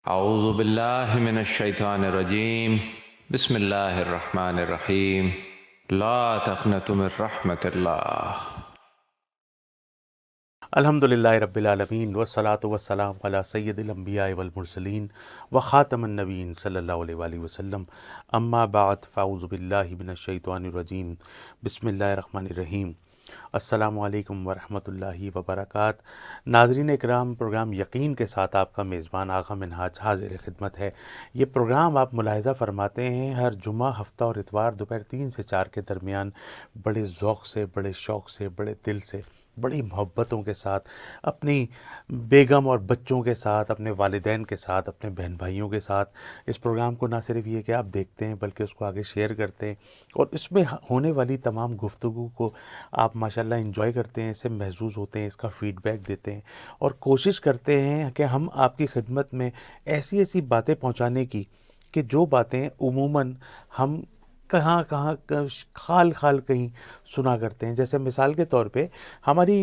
اعوذ باللہ من الشیطان الرجیم بسم اللہ الرحمن الرحیم لا تقنطوا من رحمت اللہ۔ الحمدللہ رب العالمین والصلاة والسلام علی سید الانبیاء والمرسلین وخاتم النبیین صلی اللہ علیہ وآلہ وسلم، اما بعد فاعوذ باللہ من الشیطان الرجیم بسم اللہ الرحمن الرحیم۔ السلام علیکم ورحمۃ اللہ وبرکاتہ۔ ناظرین اکرام، پروگرام یقین کے ساتھ آپ کا میزبان آغا منہاج حاضر خدمت ہے۔ یہ پروگرام آپ ملاحظہ فرماتے ہیں ہر جمعہ، ہفتہ اور اتوار دوپہر 3 سے 4 کے درمیان بڑے ذوق سے، بڑے شوق سے، بڑے دل سے، بڑی محبتوں کے ساتھ، اپنی بیگم اور بچوں کے ساتھ، اپنے والدین کے ساتھ، اپنے بہن بھائیوں کے ساتھ اس پروگرام کو نہ صرف یہ کہ آپ دیکھتے ہیں بلکہ اس کو آگے شیئر کرتے ہیں، اور اس میں ہونے والی تمام گفتگو کو آپ ماشاءاللہ انجوائے کرتے ہیں، اس سے محظوظ ہوتے ہیں، اس کا فیڈ بیک دیتے ہیں، اور کوشش کرتے ہیں کہ ہم آپ کی خدمت میں ایسی ایسی باتیں پہنچانے کی کہ جو باتیں عموماً ہم کہاں کہاں خال خال کہیں سنا کرتے ہیں۔ جیسے مثال کے طور پہ ہماری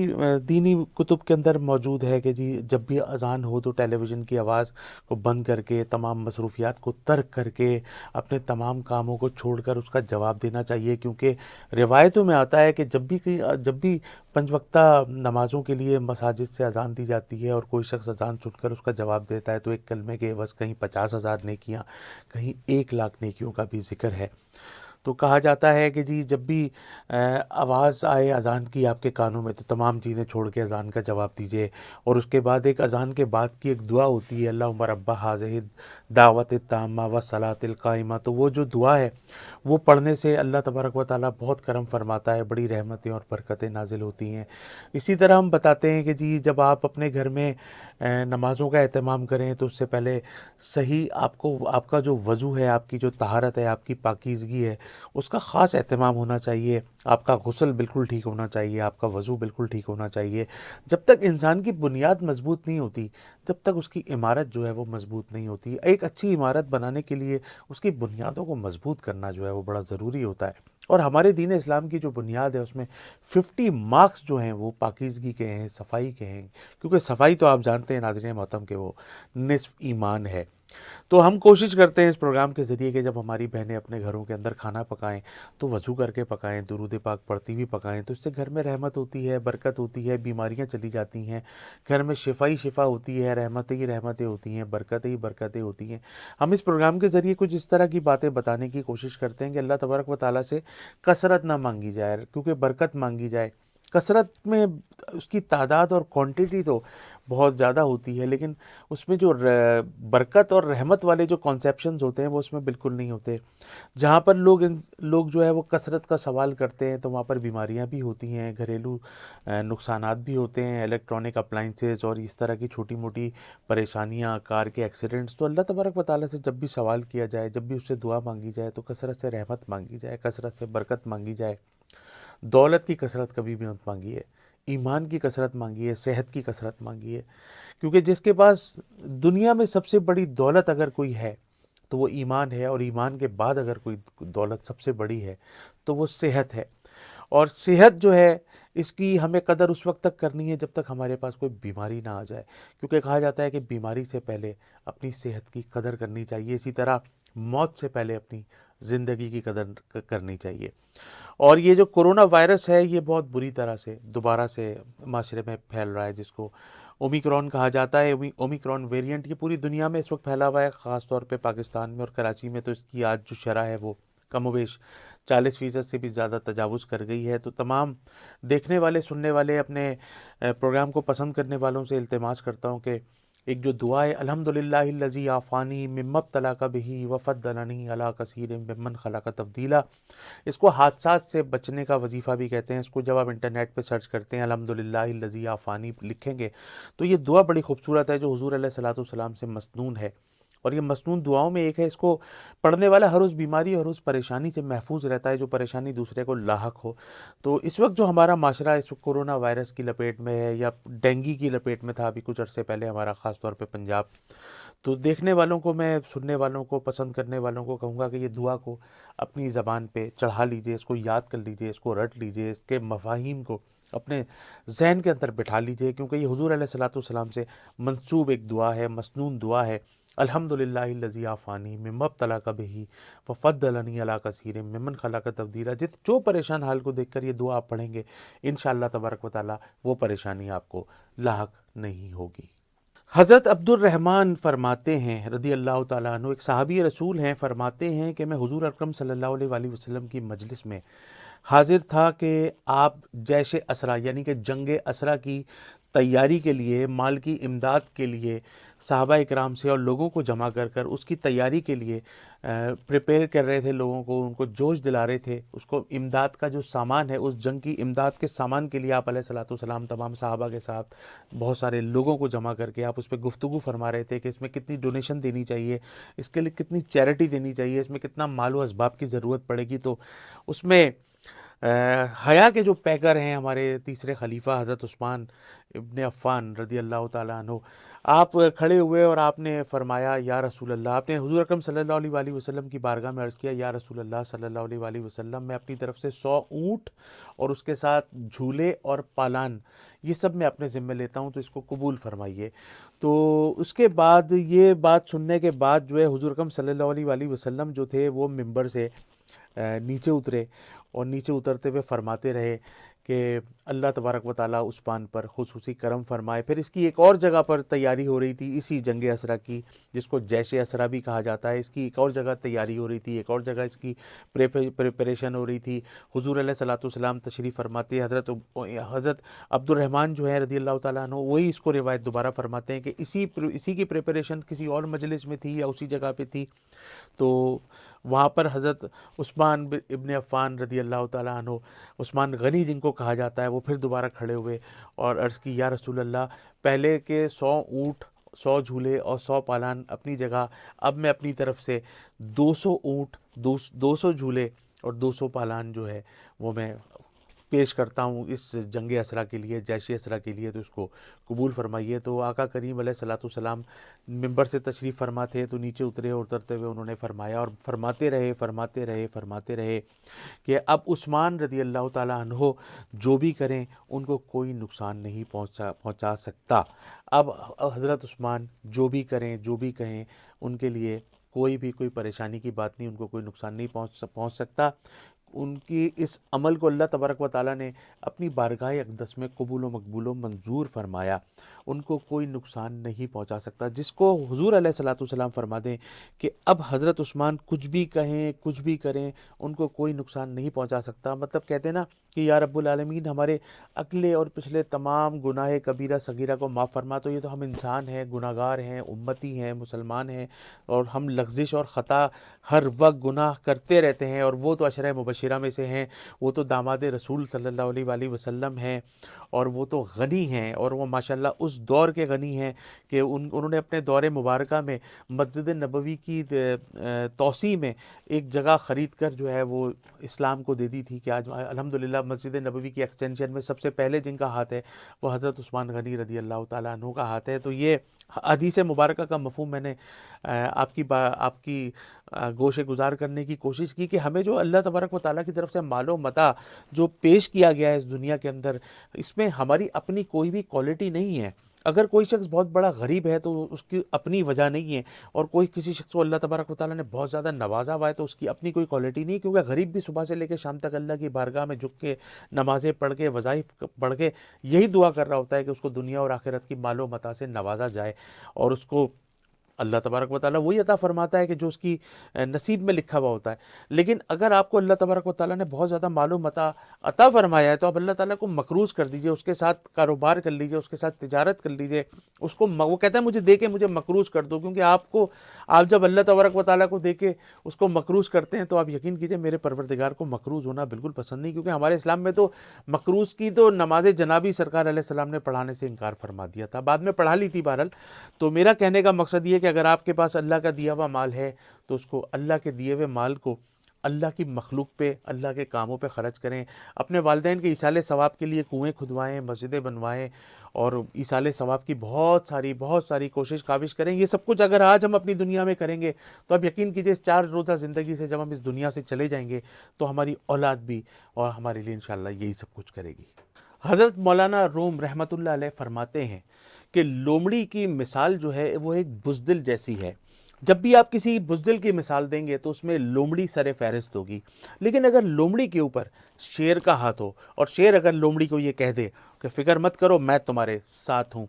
دینی کتب کے اندر موجود ہے کہ جی جب بھی اذان ہو تو ٹیلی ویژن کی آواز کو بند کر کے، تمام مصروفیات کو ترک کر کے، اپنے تمام کاموں کو چھوڑ کر اس کا جواب دینا چاہیے، کیونکہ روایتوں میں آتا ہے کہ جب بھی 5 وقتہ نمازوں کے لیے مساجد سے اذان دی جاتی ہے اور کوئی شخص اذان سن کر اس کا جواب دیتا ہے تو ایک کلمے کے عوض کہیں 50,000 نیکیاں، کہیں 1,00,000 نیکیوں کا بھی ذکر ہے۔ تو کہا جاتا ہے کہ جی جب بھی آواز آئے اذان کی آپ کے کانوں میں تو تمام چیزیں چھوڑ کے اذان کا جواب دیجیے، اور اس کے بعد ایک اذان کے بعد کی ایک دعا ہوتی ہے، اللہم رب ھذہ دعوت التامہ والصلاۃ القائمہ۔ تو وہ جو دعا ہے وہ پڑھنے سے اللہ تبارک و تعالیٰ بہت کرم فرماتا ہے، بڑی رحمتیں اور برکتیں نازل ہوتی ہیں۔ اسی طرح ہم بتاتے ہیں کہ جی جب آپ اپنے گھر میں نمازوں کا اہتمام کریں تو اس سے پہلے صحیح آپ کا جو وضو ہے، آپ کی جو طہارت ہے، آپ کی پاکیزگی ہے، اس کا خاص اہتمام ہونا چاہیے۔ آپ کا غسل بالکل ٹھیک ہونا چاہیے، آپ کا وضو بالکل ٹھیک ہونا چاہیے۔ جب تک انسان کی بنیاد مضبوط نہیں ہوتی جب تک اس کی عمارت جو ہے وہ مضبوط نہیں ہوتی۔ ایک اچھی عمارت بنانے کے لیے اس کی بنیادوں کو مضبوط کرنا جو ہے وہ بڑا ضروری ہوتا ہے، اور ہمارے دین اسلام کی جو بنیاد ہے اس میں 50 مارکس جو ہیں وہ پاکیزگی کے ہیں، صفائی کے ہیں، کیونکہ صفائی تو آپ جانتے ہیں ناظرین محترم کہ وہ نصف ایمان ہے۔ تو ہم کوشش کرتے ہیں اس پروگرام کے ذریعے کہ جب ہماری بہنیں اپنے گھروں کے اندر کھانا پکائیں تو وضو کر کے پکائیں، درود پاک پڑھتی ہوئی پکائیں، تو اس سے گھر میں رحمت ہوتی ہے، برکت ہوتی ہے، بیماریاں چلی جاتی ہیں، گھر میں شفا ہی شفا ہوتی ہے، رحمتیں ہی رحمتیں ہوتی ہیں، برکتیں ہی برکتیں ہوتی ہیں۔ ہم اس پروگرام کے ذریعے کچھ اس طرح کی باتیں بتانے کی کوشش کرتے ہیں کہ اللہ تبارک و تعالیٰ سے کثرت نہ مانگی جائے، کیونکہ برکت مانگی جائے۔ کثرت میں اس کی تعداد اور کوانٹیٹی تو بہت زیادہ ہوتی ہے، لیکن اس میں جو برکت اور رحمت والے جو کانسیپشنز ہوتے ہیں وہ اس میں بالکل نہیں ہوتے۔ جہاں پر لوگ جو ہے وہ کثرت کا سوال کرتے ہیں تو وہاں پر بیماریاں بھی ہوتی ہیں، گھریلو نقصانات بھی ہوتے ہیں، الیکٹرانک اپلائنسز اور اس طرح کی چھوٹی موٹی پریشانیاں، کار کے ایکسیڈنٹس۔ تو اللہ تبارک و تعالیٰ سے جب بھی سوال کیا جائے، جب بھی اس سے دعا مانگی جائے تو کثرت سے رحمت مانگی جائے، کثرت سے برکت مانگی جائے۔ دولت کی کثرت کبھی بھی مت مانگیے، ایمان کی کثرت مانگیے، صحت کی کثرت مانگیے، کیونکہ جس کے پاس دنیا میں سب سے بڑی دولت اگر کوئی ہے تو وہ ایمان ہے، اور ایمان کے بعد اگر کوئی دولت سب سے بڑی ہے تو وہ صحت ہے۔ اور صحت جو ہے اس کی ہمیں قدر اس وقت تک کرنی ہے جب تک ہمارے پاس کوئی بیماری نہ آ جائے، کیونکہ کہا جاتا ہے کہ بیماری سے پہلے اپنی صحت کی قدر کرنی چاہیے، اسی طرح موت سے پہلے اپنی زندگی کی قدر کرنی چاہیے۔ اور یہ جو کرونا وائرس ہے یہ بہت بری طرح سے دوبارہ سے معاشرے میں پھیل رہا ہے، جس کو اومیکرون کہا جاتا ہے۔ اومیکرون ویریئنٹ یہ پوری دنیا میں اس وقت پھیلا ہوا ہے، خاص طور پہ پاکستان میں اور کراچی میں تو اس کی آج جو شرح ہے وہ کم و بیش 40% سے بھی زیادہ تجاوز کر گئی ہے۔ تو تمام دیکھنے والے، سننے والے، اپنے پروگرام کو پسند کرنے والوں سے التماس کرتا ہوں کہ ایک جو دعا ہے الحمدللہ الذی عافانی مما ابتلاک بہ وفضلنی علی کثیر ممن خلق تفضیلا، اس کو حادثات سے بچنے کا وظیفہ بھی کہتے ہیں۔ اس کو جب آپ انٹرنیٹ پہ سرچ کرتے ہیں الحمدللہ الذی عافانی لکھیں گے تو یہ دعا بڑی خوبصورت ہے جو حضور علیہ الصلوۃ والسلام سے مسنون ہے، اور یہ مسنون دعاؤں میں ایک ہے۔ اس کو پڑھنے والا ہر اس بیماری اور اس پریشانی سے محفوظ رہتا ہے جو پریشانی دوسرے کو لاحق ہو۔ تو اس وقت جو ہمارا معاشرہ اس وقت کورونا وائرس کی لپیٹ میں ہے، یا ڈینگی کی لپیٹ میں تھا ابھی کچھ عرصے پہلے ہمارا خاص طور پہ پنجاب، تو دیکھنے والوں کو، میں سننے والوں کو، پسند کرنے والوں کو کہوں گا کہ یہ دعا کو اپنی زبان پہ چڑھا لیجئے، اس کو یاد کر لیجئے، اس کو رٹ لیجئے، اس کے مفاہیم کو اپنے ذہن کے اندر بٹھا لیجئے، کیونکہ یہ حضور علیہ الصلوۃ والسلام سے منسوب ایک دعا ہے، مسنون دعا ہے۔ الحمدللہ الذی عافانی مما ابتلاک بہ وفضلنی علی کثیر ممن خلق تفضیلا۔ جو پریشان حال کو دیکھ کر یہ دعا آپ پڑھیں گے انشاءاللہ تبارک و تعالی وہ پریشانی آپ کو لاحق نہیں ہوگی۔ حضرت عبد الرحمن فرماتے ہیں رضی اللہ تعالیٰ عنہ، ایک صحابی رسول ہیں، فرماتے ہیں کہ میں حضور اکرم صلی اللہ علیہ وآلہ وسلم کی مجلس میں حاضر تھا کہ آپ جیش اسرا یعنی کہ جنگ اسرا کی تیاری کے لیے، مال کی امداد کے لیے صحابہ اکرام سے اور لوگوں کو جمع کر کر اس کی تیاری کے لیے پریپیئر کر رہے تھے، لوگوں کو ان کو جوش دلا رہے تھے۔ اس کو امداد کا جو سامان ہے، اس جنگ کی امداد کے سامان کے لیے آپ علیہ الصلوۃ والسلام تمام صحابہ کے ساتھ بہت سارے لوگوں کو جمع کر کے آپ اس پہ گفتگو فرما رہے تھے کہ اس میں کتنی ڈونیشن دینی چاہیے، اس کے لیے کتنی چیریٹی دینی چاہیے، اس میں کتنا مال و اسباب کی ضرورت پڑے گی۔ تو اس میں حیا کے جو پیکر ہیں ہمارے تیسرے خلیفہ حضرت عثمان ابن عفان رضی اللہ تعالیٰ عنہ، آپ کھڑے ہوئے اور آپ نے فرمایا یا رسول اللہ، آپ نے حضور اکرم صلی اللہ علیہ وآلہ وسلم کی بارگاہ میں عرض کیا یا رسول اللہ صلی اللہ علیہ وآلہ وسلم، میں اپنی طرف سے 100 اونٹ اور اس کے ساتھ جھولے اور پالان یہ سب میں اپنے ذمہ لیتا ہوں، تو اس کو قبول فرمائیے۔ تو اس کے بعد یہ بات سننے کے بعد جو ہے حضور اکرم صلی اللہ علیہ وآلہ وسلم جو تھے وہ ممبر سے نیچے اترے اور نیچے اترتے ہوئے فرماتے رہے کہ اللہ تبارک و تعالیٰ عثمان پر خصوصی کرم فرمائے۔ پھر اس کی ایک اور جگہ پر تیاری ہو رہی تھی، اسی جنگ اسرا کی، جس کو جیش اسرا بھی کہا جاتا ہے، اس کی ایک اور جگہ تیاری ہو رہی تھی، ایک اور جگہ اس کی پریپریشن ہو رہی تھی۔ حضور علیہ الصلوۃ والسلام تشریف فرماتے، حضرت عبد الرحمن جو ہے رضی اللہ تعالیٰ عنہ وہی اس کو روایت دوبارہ فرماتے ہیں کہ اسی کی پریپریشن کسی اور مجلس میں تھی یا اسی جگہ پہ تھی۔ تو وہاں پر حضرت عثمان ابن عفان رضی اللہ تعالیٰ عنہ، عثمان غنی جن کو کہا جاتا ہے، وہ پھر دوبارہ کھڑے ہوئے اور عرض کی یا رسول اللہ، پہلے کے 100 اونٹ، 100 جھولے اور 100 پالان اپنی جگہ، اب میں اپنی طرف سے 200 اونٹ، 200 جھولے اور 200 پالان جو ہے وہ میں پیش کرتا ہوں اس جنگ اسرا کے لیے، جیش اسرا کے لیے، تو اس کو قبول فرمائیے۔ تو آقا کریم علیہ الصلوۃ والسلام ممبر سے تشریف فرما تھے، تو نیچے اترے اور اترتے ہوئے انہوں نے فرمایا اور فرماتے رہے کہ اب عثمان رضی اللہ تعالیٰ عنہ جو بھی کریں ان کو کوئی نقصان نہیں پہنچا سکتا۔ اب حضرت عثمان جو بھی کریں، جو بھی کہیں، ان کے لیے کوئی پریشانی کی بات نہیں، ان کو کوئی نقصان نہیں پہنچ سکتا۔ ان کی اس عمل کو اللہ تبارک و تعالیٰ نے اپنی بارگاہ اقدس میں قبول و مقبول و منظور فرمایا، ان کو کوئی نقصان نہیں پہنچا سکتا۔ جس کو حضور علیہ الصلوۃ والسلام فرما دیں کہ اب حضرت عثمان کچھ بھی کہیں، کچھ بھی کریں، ان کو کوئی نقصان نہیں پہنچا سکتا، مطلب کہتے ہیں نا کہ یا رب العالمین ہمارے اگلے اور پچھلے تمام گناہ کبیرہ صغیرہ کو معاف فرما۔ تو یہ تو ہم انسان ہیں، گناہ گار ہیں، امتی ہیں، مسلمان ہیں، اور ہم لغزش اور خطا ہر وقت گناہ کرتے رہتے ہیں، اور وہ تو عشرہ مبشرہ میں سے ہیں، وہ تو داماد رسول صلی اللہ علیہ وآلہ وسلم ہیں، اور وہ تو غنی ہیں، اور وہ ماشاءاللہ اس دور کے غنی ہیں کہ انہوں نے اپنے دور مبارکہ میں مسجد نبوی کی توسیع میں ایک جگہ خرید کر جو ہے وہ اسلام کو دے دی تھی، کہ آج الحمدللہ مسجد نبوی کی ایکسٹینشن میں سب سے پہلے جن کا ہاتھ ہے وہ حضرت عثمان غنی رضی اللہ تعالیٰ عنہ کا ہاتھ ہے۔ تو یہ حدیث مبارکہ کا مفہوم میں نے آپ کی گوش گزار کرنے کی کوشش کی کہ ہمیں جو اللہ تبارک و تعالیٰ کی طرف سے مال و متاع جو پیش کیا گیا ہے اس دنیا کے اندر، اس میں ہماری اپنی کوئی بھی کوالٹی نہیں ہے۔ اگر کوئی شخص بہت بڑا غریب ہے تو اس کی اپنی وجہ نہیں ہے، اور کوئی کسی شخص کو اللہ تبارک و تعالیٰ نے بہت زیادہ نوازا ہوا ہے تو اس کی اپنی کوئی کوالٹی نہیں، کیونکہ غریب بھی صبح سے لے کے شام تک اللہ کی بارگاہ میں جھک کے نمازیں پڑھ کے وظائف پڑھ کے یہی دعا کر رہا ہوتا ہے کہ اس کو دنیا اور آخرت کی مال و متاع سے نوازا جائے، اور اس کو اللہ تبارک و تعالیٰ وہی عطا فرماتا ہے کہ جو اس کی نصیب میں لکھا ہوا ہوتا ہے۔ لیکن اگر آپ کو اللہ تبارک و تعالیٰ نے بہت زیادہ مال و متاع عطا فرمایا ہے تو آپ اللہ تعالیٰ کو مقروض کر دیجئے، اس کے ساتھ کاروبار کر لیجئے، اس کے ساتھ تجارت کر لیجئے، اس کو وہ کہتا ہے مجھے دے کے مجھے مقروض کر دو، کیونکہ آپ جب اللہ تبارک و تعالیٰ کو دے کے اس کو مقروض کرتے ہیں تو آپ یقین کیجئے میرے پروردگار کو مقروض ہونا بالکل پسند نہیں، کیونکہ ہمارے اسلام میں تو مقروض کی تو نماز جنابی سرکار علیہ السلام نے پڑھانے سے انکار فرما دیا تھا، بعد میں پڑھا لی تھی بہرحال۔ تو میرا کہنے کا مقصد یہ ہے کہ اگر آپ کے پاس اللہ کا دیا ہوا مال ہے تو اس کو، اللہ کے دیے ہوئے مال کو اللہ کی مخلوق پہ، اللہ کے کاموں پہ خرچ کریں، اپنے والدین کے ایصال ثواب کے لیے کنویں کھدوائیں، مسجدیں بنوائیں، اور ایصال ثواب کی بہت ساری کاوش کریں۔ یہ سب کچھ اگر آج ہم اپنی دنیا میں کریں گے تو اب یقین کیجئے اس 4 روزہ زندگی سے جب ہم اس دنیا سے چلے جائیں گے تو ہماری اولاد بھی اور ہمارے لیے انشاءاللہ یہی سب کچھ کرے گی۔ حضرت مولانا روم رحمۃ اللہ علیہ فرماتے ہیں کہ لومڑی کی مثال جو ہے وہ ایک بزدل جیسی ہے. جب بھی آپ کسی بزدل کی مثال دیں گے تو اس میں لومڑی سر فہرست ہوگی، لیکن اگر لومڑی کے اوپر شیر کا ہاتھ ہو اور شیر اگر لومڑی کو یہ کہہ دے کہ فکر مت کرو میں تمہارے ساتھ ہوں،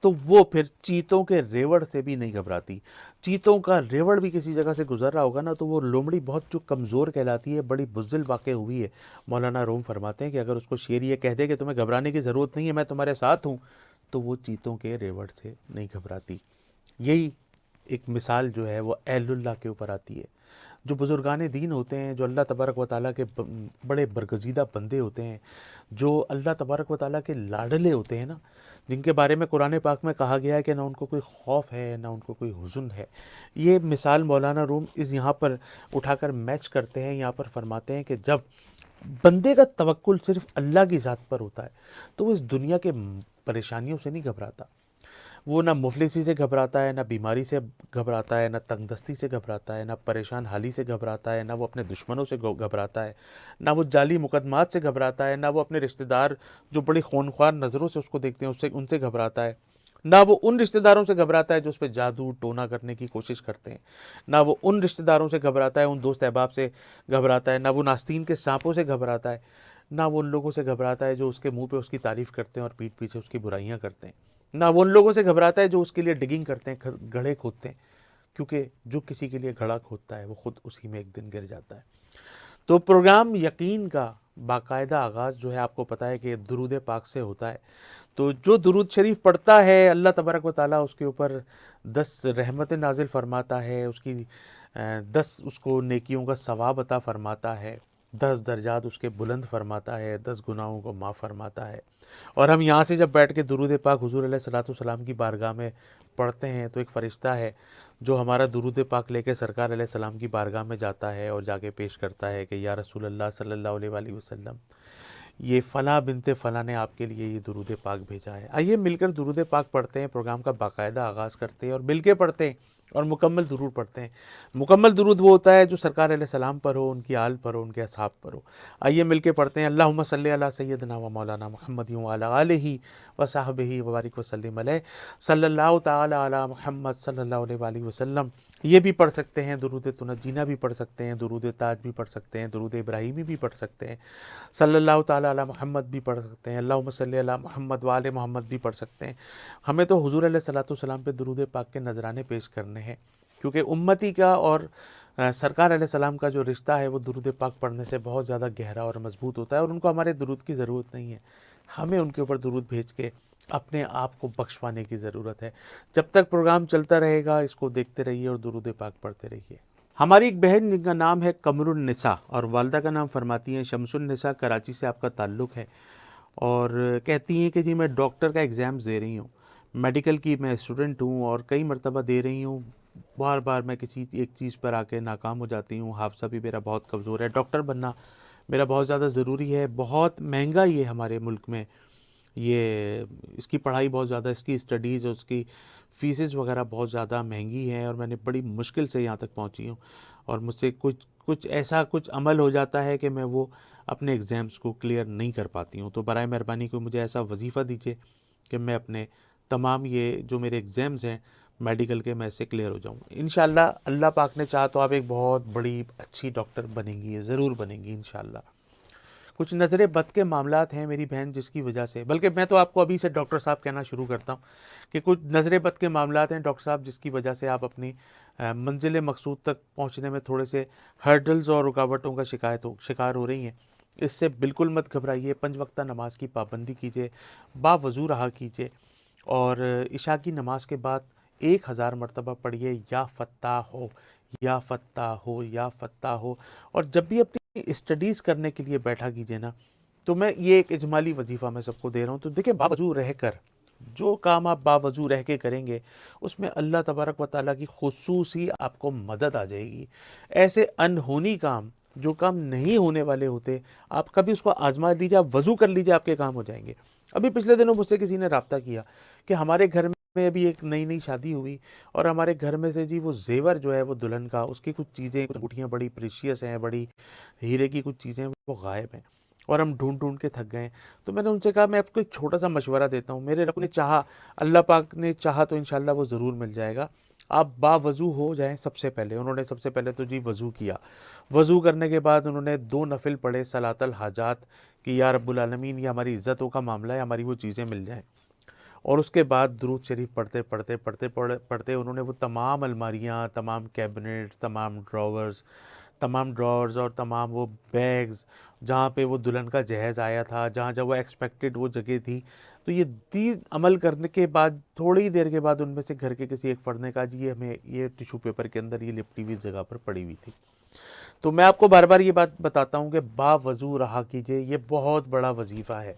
تو وہ پھر چیتوں کے ریوڑ سے بھی نہیں گھبراتی. چیتوں کا ریوڑ بھی کسی جگہ سے گزر رہا ہوگا نا تو وہ لومڑی بہت جو کمزور کہلاتی ہے، بڑی بزدل واقع ہوئی ہے. مولانا روم فرماتے ہیں کہ اگر اس کو شیر یہ کہہ دے کہ تمہیں گھبرانے کی ضرورت نہیں ہے، میں تمہارے ساتھ ہوں، تو وہ چیتوں کے ریوڑ سے نہیں گھبراتی. یہی ایک مثال جو ہے وہ اہل اللہ کے اوپر آتی ہے. جو بزرگان دین ہوتے ہیں، جو اللہ تبارک و تعالیٰ کے بڑے برگزیدہ بندے ہوتے ہیں، جو اللہ تبارک و تعالیٰ کے لاڈلے ہوتے ہیں نا، جن کے بارے میں قرآن پاک میں کہا گیا ہے کہ نہ ان کو کوئی خوف ہے نہ ان کو کوئی حزن ہے، یہ مثال مولانا روم اس یہاں پر اٹھا کر میچ کرتے ہیں. یہاں پر فرماتے ہیں کہ جب بندے کا توکل صرف اللہ کی ذات پر ہوتا ہے تو وہ اس دنیا کے پریشانیوں سے نہیں گھبراتا. وہ نہ مفلسی سے گھبراتا ہے، نہ بیماری سے گھبراتا ہے، نہ تنگ دستی سے گھبراتا ہے، نہ پریشان حالی سے گھبراتا ہے، نہ وہ اپنے دشمنوں سے گھبراتا ہے، نہ وہ جعلی مقدمات سے گھبراتا ہے، نہ وہ اپنے رشتہ دار جو بڑی خونخوار نظروں سے اس کو دیکھتے ہیں ان سے گھبراتا ہے، نہ وہ ان رشتہ داروں سے گھبراتا ہے جو اس پہ جادو ٹونا کرنے کی کوشش کرتے ہیں، نہ وہ ان رشتہ داروں سے گھبراتا ہے، ان دوست احباب سے گھبراتا ہے، نہ وہ ناستین کے سانپوں سے گھبراتا ہے، نہ وہ ان لوگوں سے گھبراتا ہے جو اس کے منہ پہ اس کی تعریف کرتے ہیں اور پیٹھ پیچھے اس کی برائیاں کرتے ہیں، نہ وہ ان لوگوں سے گھبراتا ہے جو اس کے لیے ڈگنگ کرتے ہیں، گڑھے کھودتے ہیں، کیونکہ جو کسی کے لیے گھڑا کھودتا ہے وہ خود اسی میں ایک دن گر جاتا ہے. تو پروگرام یقین کا باقاعدہ آغاز جو ہے آپ کو پتہ ہے کہ درود پاک سے ہوتا ہے. تو جو درود شریف پڑھتا ہے اللہ تبارک و تعالیٰ اس کے اوپر 10 رحمتیں نازل فرماتا ہے، اس کی 10 اس کو نیکیوں کا ثواب عطا فرماتا ہے، 10 درجات اس کے بلند فرماتا ہے، 10 گناہوں کو معاف فرماتا ہے. اور ہم یہاں سے جب بیٹھ کے درود پاک حضور علیہ الصلوۃ والسلام کی بارگاہ میں پڑھتے ہیں تو ایک فرشتہ ہے جو ہمارا درود پاک لے کے سرکار علیہ السلام کی بارگاہ میں جاتا ہے اور جا کے پیش کرتا ہے کہ یا رسول اللہ صلی اللہ علیہ وآلہ وسلم، یہ فلاں بنت فلاں نے آپ کے لیے یہ درود پاک بھیجا ہے. آئیے مل کر درود پاک پڑھتے ہیں، پروگرام کا باقاعدہ آغاز کرتے ہیں اور مل کے پڑھتے ہیں اور مکمل درود پڑھتے ہیں. مکمل درود وہ ہوتا ہے جو سرکار علیہ السلام پر ہو، ان کی آل پر ہو، ان کے اصحاب پر ہو. آئیے مل کے پڑھتے ہیں. اللہم صلی علی سیدنا و مولانا محمد وعلی آلہ و صحبہ وبارک وسلم علیہ صلی اللہ تعالی علی محمد صلی اللہ علیہ وآلہ وسلم. یہ بھی پڑھ سکتے ہیں، درود تنجینا بھی پڑھ سکتے ہیں، درود تاج بھی پڑھ سکتے ہیں، درود ابراہیمی بھی پڑھ سکتے ہیں، صلی اللہ تعالی علی محمد بھی پڑھ سکتے ہیں، اللہم صلی علی محمد وآل محمد بھی پڑھ سکتے ہیں. ہمیں تو حضور علیہ الصلوۃ والسلام پہ درود پاک کے نذرانے پیش کرنے ہیں، کیونکہ امتی کا اور سرکار علیہ السلام کا جو رشتہ ہے وہ درود پاک پڑھنے سے بہت زیادہ گہرا اور مضبوط ہوتا ہے، اور ان کو ہمارے درود کی ضرورت نہیں ہے، ہمیں ان کے اوپر درود بھیج کے اپنے آپ کو بخشوانے کی ضرورت ہے. جب تک پروگرام چلتا رہے گا اس کو دیکھتے رہیے اور درود پاک پڑھتے رہیے. ہماری ایک بہن جن کا نام ہے قمر النساء اور والدہ کا نام فرماتی ہیں شمس النساء، کراچی سے آپ کا تعلق ہے، اور کہتی ہیں کہ جی میں ڈاکٹر کا ایگزامز دے رہی ہوں، میڈیکل کی میں اسٹوڈنٹ ہوں اور کئی مرتبہ دے رہی ہوں، بار بار میں کسی ایک چیز پر آ کے ناکام ہو جاتی ہوں، حافظہ بھی میرا بہت کمزور ہے، ڈاکٹر بننا میرا بہت زیادہ ضروری ہے، بہت مہنگا یہ ہمارے ملک میں یہ اس کی پڑھائی بہت زیادہ، اس کی اسٹڈیز اور اس کی فیسز وغیرہ بہت زیادہ مہنگی ہیں، اور میں نے بڑی مشکل سے یہاں تک پہنچی ہوں، اور مجھ سے کچھ ایسا عمل ہو جاتا ہے کہ میں وہ اپنے ایگزامز کو کلیئر نہیں کر پاتی ہوں. تو برائے مہربانی کوئی مجھے ایسا وظیفہ دیجیے کہ میں اپنے تمام یہ جو میرے ایگزامز ہیں میڈیکل کے میں سے کلیئر ہو جاؤں. انشاءاللہ اللہ پاک نے چاہا تو آپ ایک بہت بڑی اچھی ڈاکٹر بنیں گی، ضرور بنیں گی انشاءاللہ. کچھ نظر بد کے معاملات ہیں میری بہن جس کی وجہ سے، بلکہ میں تو آپ کو ابھی سے ڈاکٹر صاحب کہنا شروع کرتا ہوں کہ کچھ نظر بد کے معاملات ہیں ڈاکٹر صاحب جس کی وجہ سے آپ اپنی منزل مقصود تک پہنچنے میں تھوڑے سے ہرڈلز اور رکاوٹوں کا شکار ہو رہی ہیں. اس سے بالکل مت گھبرائیے. 5 وقتہ نماز کی پابندی کیجیے، باوضو رہا کیجیے، اور عشاء کی نماز کے بعد 1000 مرتبہ پڑھیے یا فتاح ہو یا فتاح ہو یا فتاح ہو. اور جب بھی اپنی اسٹڈیز کرنے کے لیے بیٹھا کیجیے نا، تو میں یہ ایک اجمالی وظیفہ میں سب کو دے رہا ہوں. تو دیکھیں باوضو رہ کر جو کام آپ باوضو رہ کے کریں گے اس میں اللہ تبارک و تعالیٰ کی خصوصی آپ کو مدد آ جائے گی. ایسے انہونی کام جو کام نہیں ہونے والے ہوتے آپ کبھی اس کو آزما لیجیے، آپ وضو کر لیجیے، آپ کے کام ہو جائیں گے. ابھی پچھلے دنوں مجھ سے کسی نے رابطہ کیا کہ ہمارے گھر میں ابھی ایک نئی شادی ہوئی اور ہمارے گھر میں سے جی وہ زیور جو ہے وہ دلہن کا، اس کی کچھ چیزیں، کچھ انگوٹھیاں بڑی پریشیس ہیں، بڑی ہیرے کی کچھ چیزیں وہ غائب ہیں. اور ہم ڈھونڈ ڈھونڈ کے تھک گئے ہیں۔ تو میں نے ان سے کہا میں آپ کو ایک چھوٹا سا مشورہ دیتا ہوں، میرے رب نے چاہا، اللہ پاک نے چاہا تو انشاءاللہ وہ ضرور مل جائے گا۔ آپ باوضو ہو جائیں سب سے پہلے۔ انہوں نے سب سے پہلے تو جی وضو کیا، وضو کرنے کے بعد انہوں نے 2 نفل پڑھے صلاۃ الحاجات کہ یا رب العالمین یہ ہماری عزتوں کا معاملہ ہے، ہماری وہ چیزیں مل جائیں۔ اور اس کے بعد درود شریف پڑھتے انہوں نے وہ تمام الماریاں، تمام کیبنٹس، تمام ڈراورز اور تمام وہ بیگز جہاں پہ وہ دلہن کا جہیز آیا تھا، جہاں وہ ایکسپیکٹڈ وہ جگہ تھی، تو یہ 3 عمل کرنے کے بعد تھوڑی دیر کے بعد ان میں سے گھر کے کسی ایک فرد نے کہا جی یہ ہمیں یہ ٹیشو پیپر کے اندر یہ لپٹی ہوئی جگہ پر پڑی ہوئی تھی۔ تو میں آپ کو بار بار یہ بات بتاتا ہوں کہ باوضو رہا کیجئے، یہ بہت بڑا وظیفہ ہے۔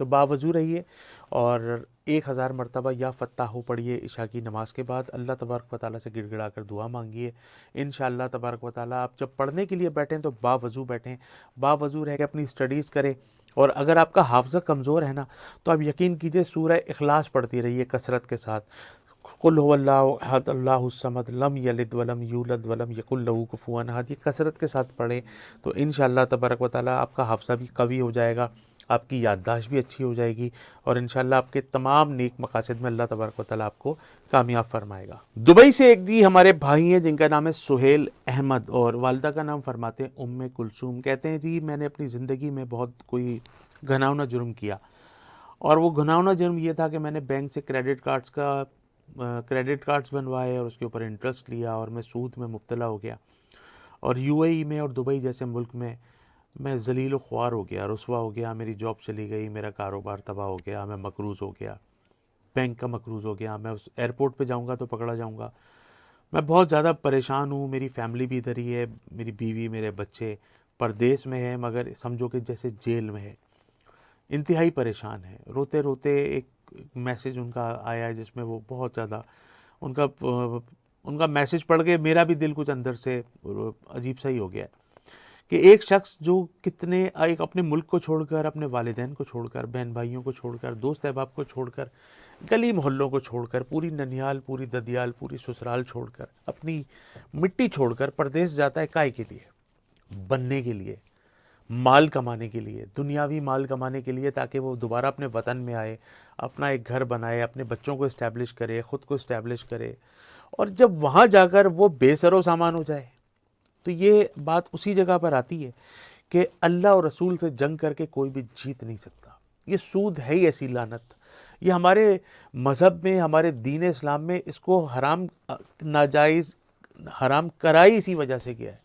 تو باوضو رہیے اور 1000 مرتبہ یا فتح پڑھیے عشاء کی نماز کے بعد، اللہ تبارک و تعالیٰ سے گڑ گڑا کر دعا مانگیے۔ انشاءاللہ تبارک و تعالیٰ آپ جب پڑھنے کے لیے بیٹھیں تو باوضو بیٹھیں، باوضو رہ کے اپنی اسٹڈیز کریں۔ اور اگر آپ کا حافظہ کمزور ہے نا تو آپ یقین کیجئے سورہ اخلاص پڑھتی رہیے کثرت کے ساتھ۔ قل هو اللہ احد اللہ الصمد لم یلد ولم یولد ولم یکن لہ کفوا احد، یہ کثرت کے ساتھ پڑھیں تو انشاءاللہ تبارک و تعالیٰ آپ کا حافظہ بھی قوی ہو جائے گا، آپ کی یادداشت بھی اچھی ہو جائے گی، اور انشاءاللہ آپ کے تمام نیک مقاصد میں اللہ تبارک و تعالیٰ آپ کو کامیاب فرمائے گا۔ دبئی سے ایک جی ہمارے بھائی ہیں جن کا نام ہے سہیل احمد، اور والدہ کا نام فرماتے ہیں ام کلثوم۔ کہتے ہیں جی میں نے اپنی زندگی میں بہت کوئی گھناؤنا جرم کیا، اور وہ گھناؤنا جرم یہ تھا کہ میں نے بینک سے کریڈٹ کارڈز بنوائے اور اس کے اوپر انٹرسٹ لیا، اور میں سود میں مبتلا ہو گیا، اور یو اے ای میں اور دبئی جیسے ملک میں میں ذلیل و خوار ہو گیا، رسوا ہو گیا، میری جاب چلی گئی، میرا کاروبار تباہ ہو گیا، میں مقروض ہو گیا، بینک کا مقروض ہو گیا، میں اس ایئرپورٹ پہ جاؤں گا تو پکڑا جاؤں گا، میں بہت زیادہ پریشان ہوں، میری فیملی بھی ادھر ہی ہے، میری بیوی میرے بچے پردیس میں ہیں، مگر سمجھو کہ جیسے جیل میں ہے، انتہائی پریشان ہے۔ روتے روتے ایک میسیج ان کا آیا ہے جس میں وہ بہت زیادہ ان کا میسیج پڑھ کے میرا بھی دل کچھ اندر سے عجیب سا ہی ہو گیا ہے کہ ایک شخص جو ایک اپنے ملک کو چھوڑ کر، اپنے والدین کو چھوڑ کر، بہن بھائیوں کو چھوڑ کر، دوست احباب کو چھوڑ کر، گلی محلوں کو چھوڑ کر، پوری ننیال، پوری ددیال، پوری سسرال چھوڑ کر، اپنی مٹی چھوڑ کر پردیس جاتا ہے، کائے کے لیے؟ بننے کے لیے، مال کمانے کے لیے، دنیاوی مال کمانے کے لیے، تاکہ وہ دوبارہ اپنے وطن میں آئے، اپنا ایک گھر بنائے، اپنے بچوں کو اسٹیبلش کرے، خود کو اسٹیبلش کرے، اور جب وہاں جا کر وہ بے سر و سامان ہو جائے تو یہ بات اسی جگہ پر آتی ہے کہ اللہ اور رسول سے جنگ کر کے کوئی بھی جیت نہیں سکتا۔ یہ سود ہے ہی ایسی لعنت، یہ ہمارے مذہب میں، ہمارے دین اسلام میں اس کو حرام، ناجائز حرام کرائی اسی وجہ سے کیا ہے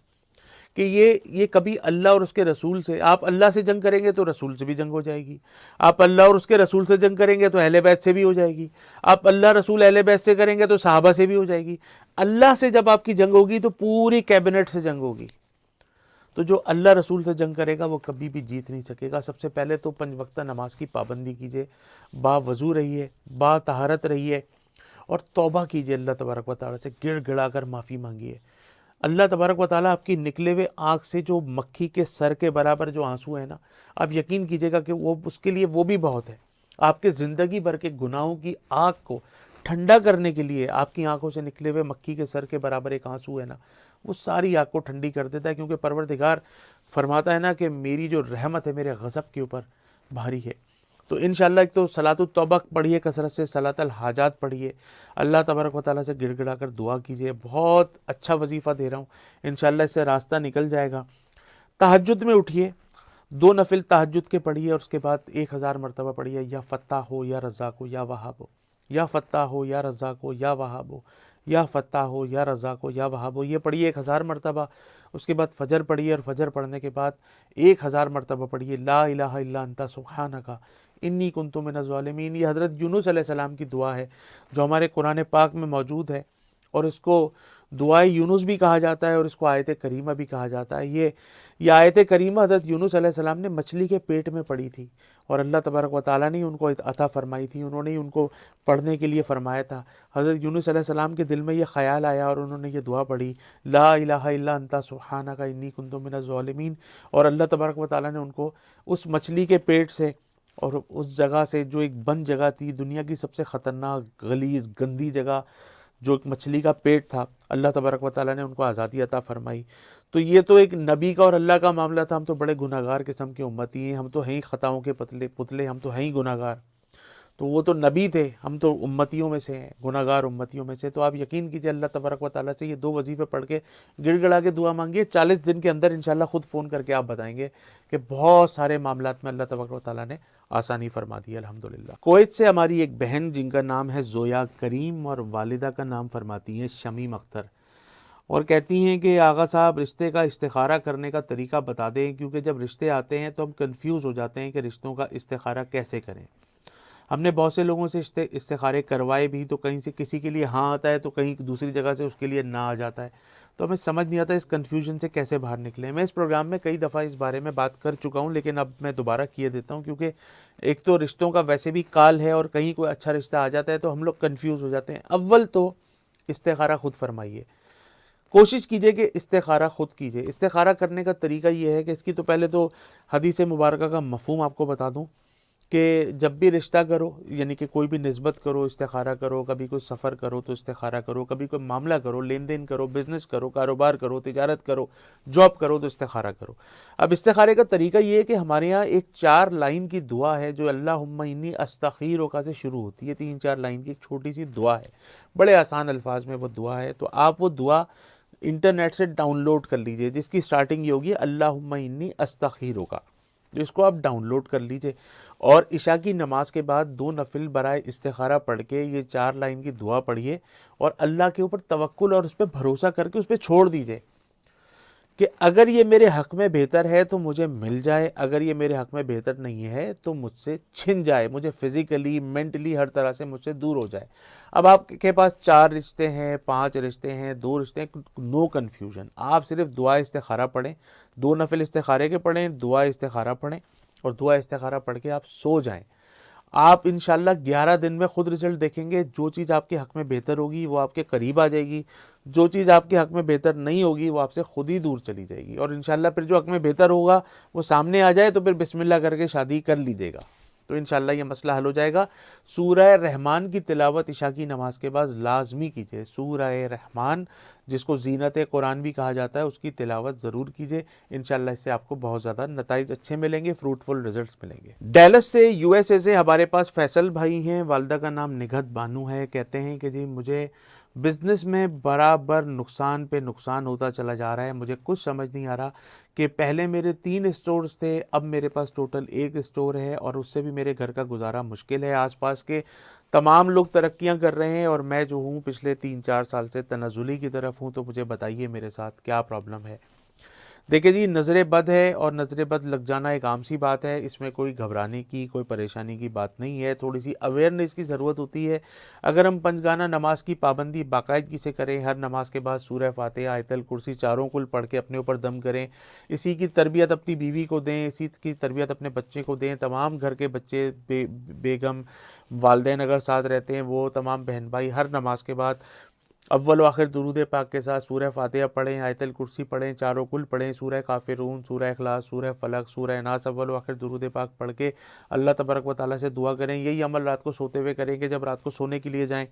کہ یہ کبھی اللہ اور اس کے رسول سے، آپ اللہ سے جنگ کریں گے تو رسول سے بھی جنگ ہو جائے گی، آپ اللہ اور اس کے رسول سے جنگ کریں گے تو اہل بیت سے بھی ہو جائے گی، آپ اللہ رسول اہل بیت سے کریں گے تو صحابہ سے بھی ہو جائے گی۔ اللہ سے جب آپ کی جنگ ہوگی تو پوری کیبنٹ سے جنگ ہوگی۔ تو جو اللہ رسول سے جنگ کرے گا وہ کبھی بھی جیت نہیں سکے گا۔ سب سے پہلے تو 5 وقتہ نماز کی پابندی کیجئے، باوضو رہیے، با طہارت رہیے، اور توبہ کیجئے، اللہ تبارک و تعالیٰ سے گڑ گڑا کر معافی مانگیے۔ اللہ تبارک و تعالیٰ آپ کی نکلے ہوئے آنکھ سے جو مکھی کے سر کے برابر جو آنسو ہیں نا، آپ یقین کیجئے گا کہ وہ اس کے لیے وہ بھی بہت ہے۔ آپ کے زندگی بھر کے گناہوں کی آگ کو ٹھنڈا کرنے کے لیے آپ کی آنکھوں سے نکلے ہوئے مکھی کے سر کے برابر ایک آنسو ہے نا، وہ ساری آگ کو ٹھنڈی کر دیتا ہے، کیونکہ پروردگار فرماتا ہے نا کہ میری جو رحمت ہے میرے غضب کے اوپر بھاری ہے۔ تو انشاءاللہ ایک تو صلاۃ التوبہ پڑھیے کثرت سے، صلاۃ الحاجات پڑھیے، اللہ تبارک و تعالیٰ سے گڑ گڑا کر دعا کیجیے۔ بہت اچھا وظیفہ دے رہا ہوں، انشاءاللہ اس سے راستہ نکل جائے گا۔ تہجد میں اٹھیے، 2 نفل تہجد کے پڑھیے، اور اس کے بعد 1000 مرتبہ پڑھیے یا فتح ہو یا رزاق ہو یا وہاب ہو، یا فتح ہو یا رزاق ہو یا وہاب ہو، یا فتح ہو یا رزاق ہو یا وہاب ہو، یہ پڑھیے 1000 مرتبہ۔ اس کے بعد فجر پڑھیے، اور فجر پڑھنے کے بعد 1000 مرتبہ پڑھیے لا الہ الا انت سبحانک انی کنت من الظالمین۔ یہ حضرت یونس علیہ السلام کی دعا ہے جو ہمارے قرآن پاک میں موجود ہے، اور اس کو دعائے یونس بھی کہا جاتا ہے، اور اس کو آیت کریمہ بھی کہا جاتا ہے۔ یہ آیت کریمہ حضرت یونس علیہ السلام نے مچھلی کے پیٹ میں پڑھی تھی، اور اللہ تبارک و تعالیٰ نے ان کو عطا فرمائی تھی، انہوں نے ان کو پڑھنے کے لیے فرمایا تھا۔ حضرت یونس علیہ السلام کے دل میں یہ خیال آیا اور انہوں نے یہ دعا پڑھی، لا الہ الا انت سبحانک انی کنت من الظالمین، اور اللہ تبارک و تعالیٰ نے ان کو اس مچھلی کے پیٹ سے اور اس جگہ سے جو ایک بند جگہ تھی، دنیا کی سب سے خطرناک، غلیظ، گندی جگہ جو ایک مچھلی کا پیٹ تھا، اللہ تبارک و تعالیٰ نے ان کو آزادی عطا فرمائی۔ تو یہ تو ایک نبی کا اور اللہ کا معاملہ تھا، ہم تو بڑے گناہ گار قسم کے امتی ہیں، ہم تو ہیں ہی خطاؤں کے پتلے، ہم تو ہیں ہی گناہ گار۔ تو وہ تو نبی تھے، ہم تو امتیوں میں سے ہیں، گناہ گار امتیوں میں سے۔ تو آپ یقین کیجئے اللہ تبارک و تعالیٰ سے یہ 2 وظیفے پڑھ کے گڑ گڑا کے دعا مانگیے، 40 دن کے اندر انشاءاللہ خود فون کر کے آپ بتائیں گے کہ بہت سارے معاملات میں اللہ تبارک و تعالیٰ نے آسانی فرما دی الحمدللہ۔ کویت سے ہماری ایک بہن جن کا نام ہے زویا کریم اور والدہ کا نام فرماتی ہیں شمیم اختر، اور کہتی ہیں کہ آغا صاحب رشتے کا استخارہ کرنے کا طریقہ بتا دیں، کیونکہ جب رشتے آتے ہیں تو ہم کنفیوز ہو جاتے ہیں کہ رشتوں کا استخارہ کیسے کریں۔ ہم نے بہت سے لوگوں سے استخارے کروائے بھی، تو کہیں سے کسی کے لیے ہاں آتا ہے تو کہیں دوسری جگہ سے اس کے لیے نہ آ جاتا ہے، تو ہمیں سمجھ نہیں آتا اس کنفیوژن سے کیسے باہر نکلیں۔ میں اس پروگرام میں کئی دفعہ اس بارے میں بات کر چکا ہوں، لیکن اب میں دوبارہ کیے دیتا ہوں، کیونکہ ایک تو رشتوں کا ویسے بھی کال ہے، اور کہیں کوئی اچھا رشتہ آ جاتا ہے تو ہم لوگ کنفیوز ہو جاتے ہیں۔ اول تو استخارہ خود فرمائیے، کوشش کیجئے کہ استخارہ خود کیجئے۔ استخارہ کرنے کا طریقہ یہ ہے کہ اس کی تو پہلے تو حدیث مبارکہ کا مفہوم آپ کو بتا دوں کہ جب بھی رشتہ کرو، یعنی کہ کوئی بھی نسبت کرو استخارہ کرو، کبھی کوئی سفر کرو تو استخارہ کرو، کبھی کوئی معاملہ کرو، لین دین کرو، بزنس کرو، کاروبار کرو، تجارت کرو، جاب کرو تو استخارہ کرو۔ اب استخارے کا طریقہ یہ ہے کہ ہمارے ہاں ایک 4 لائن کی دعا ہے جو اللہم انی استخیرک سے شروع ہوتی ہے۔ 3-4 لائن کی ایک چھوٹی سی دعا ہے، بڑے آسان الفاظ میں وہ دعا ہے۔ تو آپ وہ دعا انٹرنیٹ سے ڈاؤن لوڈ کر لیجئے، جس کی سٹارٹنگ یہ ہوگی اللہم انی استخیرک، تو اس کو آپ ڈاؤن لوڈ کر لیجئے، اور عشاء کی نماز کے بعد 2 نفل برائے استخارہ پڑھ کے یہ 4 لائن کی دعا پڑھیے، اور اللہ کے اوپر توکل اور اس پہ بھروسہ کر کے اس پہ چھوڑ دیجئے کہ اگر یہ میرے حق میں بہتر ہے تو مجھے مل جائے، اگر یہ میرے حق میں بہتر نہیں ہے تو مجھ سے چھن جائے، مجھے فزیکلی مینٹلی ہر طرح سے مجھ سے دور ہو جائے۔ اب آپ کے پاس 4 رشتے ہیں، 5 رشتے ہیں، 2 رشتے ہیں، نو کنفیوژن، آپ صرف دعا استخارہ پڑھیں، 2 نفل استخارے کے پڑھیں، دعا استخارہ پڑھیں، اور دعا استخارہ پڑھ کے آپ سو جائیں۔ آپ انشاءاللہ 11 دن میں خود رزلٹ دیکھیں گے۔ جو چیز آپ کے حق میں بہتر ہوگی وہ آپ کے قریب آ جائے گی، جو چیز آپ کے حق میں بہتر نہیں ہوگی وہ آپ سے خود ہی دور چلی جائے گی، اور انشاءاللہ پھر جو حق میں بہتر ہوگا وہ سامنے آ جائے تو پھر بسم اللہ کر کے شادی کر لیجیے گا، تو انشاءاللہ یہ مسئلہ حل ہو جائے گا۔ سورہ رحمان کی تلاوت عشاء کی نماز کے بعد لازمی کیجیے۔ سورہ رحمان جس کو زینت قرآن بھی کہا جاتا ہے، اس کی تلاوت ضرور کیجیے، انشاءاللہ اس سے آپ کو بہت زیادہ نتائج اچھے ملیں گے، فروٹفل رزلٹس ملیں گے۔ ڈیلس سے USA سے ہمارے پاس فیصل بھائی ہیں، والدہ کا نام نگہت بانو ہے، کہتے ہیں کہ جی مجھے بزنس میں برابر نقصان پہ نقصان ہوتا چلا جا رہا ہے، مجھے کچھ سمجھ نہیں آ رہا کہ پہلے میرے 3 اسٹورز تھے، اب میرے پاس ٹوٹل 1 اسٹور ہے، اور اس سے بھی میرے گھر کا گزارا مشکل ہے، آس پاس کے تمام لوگ ترقیاں کر رہے ہیں اور میں جو ہوں پچھلے 3-4 سال سے تنزلی کی طرف ہوں، تو مجھے بتائیے میرے ساتھ کیا پرابلم ہے۔ دیکھیں جی، نظر بد ہے اور نظر بد لگ جانا ایک عام سی بات ہے، اس میں کوئی گھبرانے کی کوئی پریشانی کی بات نہیں ہے، تھوڑی سی اویئرنیس کی ضرورت ہوتی ہے۔ اگر ہم 5 گانہ نماز کی پابندی باقاعدگی سے کریں، ہر نماز کے بعد سورہ فاتحہ، آیت الکرسی چاروں کل پڑھ کے اپنے اوپر دم کریں، اسی کی تربیت اپنی بیوی کو دیں، اسی کی تربیت اپنے بچے کو دیں، تمام گھر کے بچے، بیگم، والدین اگر ساتھ رہتے ہیں وہ، تمام بہن بھائی ہر نماز کے بعد اول و آخر درود پاک کے ساتھ سورہ فاتحہ پڑھیں، آیت الکرسی پڑھیں، چاروں کل پڑھیں، سورہ کافرون، سورہ اخلاص، سورہ فلق، سورہ ناس، اول و آخر درود پاک پڑھ کے اللہ تبارک و تعالیٰ سے دعا کریں۔ یہی عمل رات کو سوتے ہوئے کریں کہ جب رات کو سونے کے لیے جائیں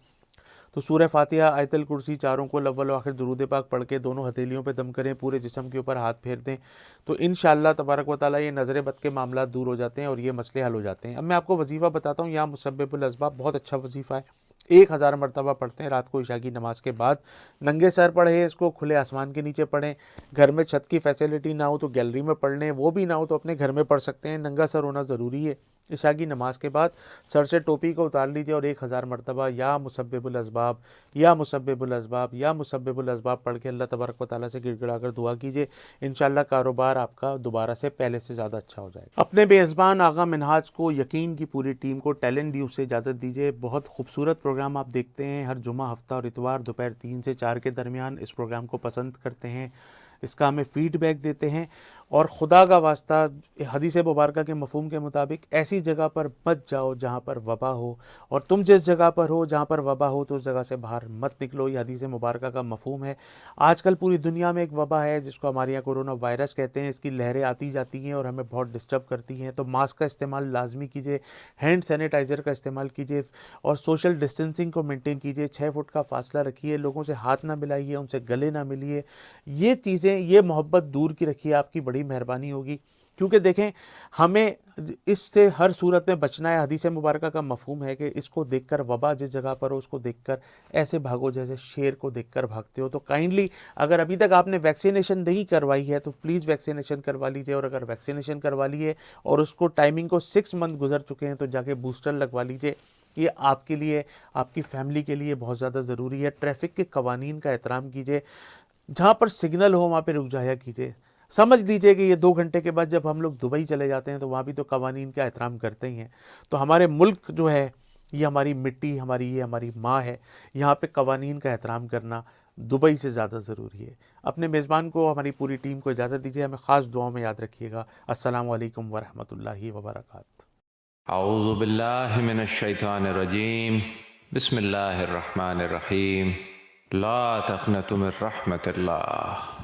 تو سورہ فاتحہ، آیت الکرسی چاروں کو اول و آخر درود پاک پڑھ کے دونوں ہتھیلیوں پہ دم کریں، پورے جسم کے اوپر ہاتھ پھیر دیں، تو انشاءاللہ تبارک و تعالیٰ یہ نظر بد کے معاملات دور ہو جاتے ہیں اور یہ مسئلے حل ہو جاتے ہیں۔ اب میں آپ کو وظیفہ بتاتا ہوں، یا مسبب الاسباب، بہت اچھا وظیفہ ہے، 1000 مرتبہ پڑھتے ہیں رات کو عشاء کی نماز کے بعد، ننگے سر پڑھیں، اس کو کھلے آسمان کے نیچے پڑھیں، گھر میں چھت کی فیسلٹی نہ ہو تو گیلری میں پڑھ لیں، وہ بھی نہ ہو تو اپنے گھر میں پڑھ سکتے ہیں، ننگا سر ہونا ضروری ہے۔ عشاء کی نماز کے بعد سر سے ٹوپی کو اتار لیجیے اور 1000 مرتبہ یا مسبب الاسباب، یا مسبب الاسباب، یا مسبب الاسباب پڑھ کے اللہ تبارک و تعالیٰ سے گڑ گڑا کر دعا کیجیے، انشاءاللہ کاروبار آپ کا دوبارہ سے پہلے سے زیادہ اچھا ہو جائے گا۔ اپنے بے زبان آغا منہاج کو، یقین کی پوری ٹیم کو، ٹیلنٹ نیوز سے اجازت دیجیے۔ بہت خوبصورت پروگرام آپ دیکھتے ہیں ہر جمعہ، ہفتہ اور اتوار دوپہر 3 سے 4 کے درمیان، اس پروگرام کو پسند کرتے ہیں، اس کا ہمیں فیڈ بیک دیتے ہیں، اور خدا کا واسطہ حدیث مبارکہ کے مفہوم کے مطابق ایسی جگہ پر مت جاؤ جہاں پر وبا ہو، اور تم جس جگہ پر ہو جہاں پر وبا ہو تو اس جگہ سے باہر مت نکلو۔ یہ حدیث مبارکہ کا مفہوم ہے۔ آج کل پوری دنیا میں ایک وبا ہے جس کو ہمارے یہاں کورونا وائرس کہتے ہیں، اس کی لہریں آتی جاتی ہیں اور ہمیں بہت ڈسٹرب کرتی ہیں، تو ماسک کا استعمال لازمی کیجیے، ہینڈ سینیٹائزر کا استعمال کیجیے، اور سوشل ڈسٹینسنگ کو مینٹین کیجیے، 6 فٹ کا فاصلہ رکھیے، لوگوں سے ہاتھ نہ ملائیے، ان سے گلے نہ ملیے۔ یہ چیزیں، یہ محبت دور کی رکھیے، آپ کی بڑی مہربانی ہوگی، کیونکہ دیکھیں ہمیں اس سے ہر صورت میں بچنا ہے۔ حدیث مبارکہ کا مفہوم ہے کہ اس کو دیکھ کر، وبا جس جگہ پر ہو اس کو دیکھ کر ایسے بھاگو جیسے شیر کو دیکھ کر بھاگتے ہو۔ تو کائنڈلی اگر ابھی تک آپ نے ویکسینیشن نہیں کروائی ہے تو پلیز ویکسینیشن کروا لیجیے، اور اگر ویکسینیشن کروا لیے اور اس کو ٹائمنگ کو 6 منتھ گزر چکے ہیں تو جا کے بوسٹر لگوا لیجیے۔ یہ آپ کے لیے، آپ کی فیملی کے لیے بہت زیادہ ضروری ہے۔ ٹریفک کے قوانین کا احترام کیجیے، جہاں پر سگنل ہو وہاں پہ رک جایا کیجیے۔ سمجھ لیجئے کہ یہ 2 گھنٹے کے بعد جب ہم لوگ دبئی چلے جاتے ہیں تو وہاں بھی تو قوانین کا احترام کرتے ہی ہیں۔ تو ہمارے ملک جو ہے، یہ ہماری مٹی، یہ ہماری ماں ہے، یہاں پہ قوانین کا احترام کرنا دبئی سے زیادہ ضروری ہے۔ اپنے میزبان کو، ہماری پوری ٹیم کو اجازت دیجیے، ہمیں خاص دعاؤں میں یاد رکھیے گا۔ السلام علیکم ورحمۃ اللہ وبرکاتہ۔ اعوذ باللہ من الشیطان الرجیم، بسم اللہ الرحمن الرحیم، لا تقنطوا من رحمت اللہ۔